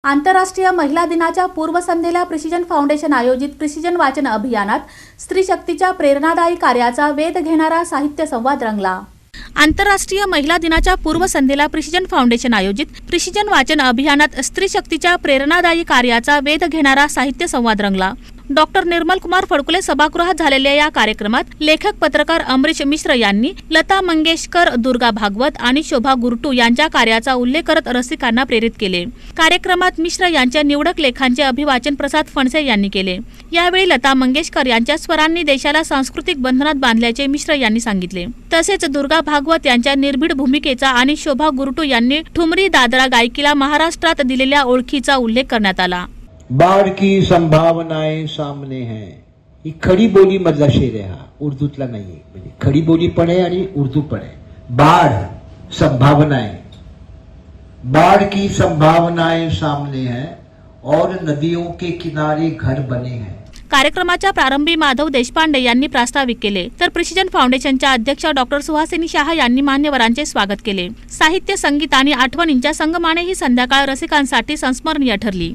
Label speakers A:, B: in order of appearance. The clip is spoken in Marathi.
A: आंतरराष्ट्रीय महिला दिनाच्या पूर्वसंध्येला प्रिसिजन फाउंडेशन आयोजित प्रिसिजन वाचन अभियानात स्त्री शक्तीच्या प्रेरणादायी कार्याचा वेध घेणारा साहित्य संवाद रंगला। आंतरराष्ट्रीय महिला दिनाच्या पूर्वसंध्येला प्रिसिजन फाउंडेशन आयोजित प्रिसिजन वाचन अभियानात स्त्री शक्तीच्या प्रेरणादायी कार्याचा वेध घेणारा साहित्य संवाद रंगला। डॉक्टर निर्मल कुमार फडकुले सभागृहात झालेल्या या कार्यक्रमात लेखक पत्रकार अमरीश मिश्र यांनी लता मंगेशकर, दुर्गा भागवत आणि शोभा गुरटू यांच्या कार्याचा उल्लेख करत रसिकांना प्रेरित केले। कार्यक्रमात मिश्र यांच्या निवडक लेखांचे अभिवाचन प्रसाद फणसे यांनी केले। यावेळी लता मंगेशकर यांच्या स्वरांनी देशाला सांस्कृतिक बंधनात बांधल्याचे मिश्र यांनी सांगितले। तसेच दुर्गा भागवत यांच्या निर्भीड भूमिकेचा आणि शोभा गुरटू यांनी ठुमरी दादरा गायकीला महाराष्ट्रात दिलेल्या ओळखीचा उल्लेख करण्यात आला।
B: बाढ़ की संभावनाएं सामने हैं, ही खडी बोली मधला शेर आहे, हा उर्दूतला नाहीये, म्हणजे खडी बोली पण आहे आणि उर्दू पण आहे। बाढ़ संभावनाएं, बाढ़ की संभावनाएं सामने हैं और नदियों के किनारे घर बने हैं।
A: कार्यक्रमाच्या प्रारंभी माधव देशपांडे यांनी प्रास्ताविक केले, तर प्रिसिजन फाउंडेशनच्या अध्यक्ष डॉक्टर सुहासिनी शाह यांनी मान्यवरांचे स्वागत केले। साहित्य, संगीत आणि आठवणींच्या संगमाने ही संध्याकाळ रसिकांसाठी संस्मरणीय ठरली।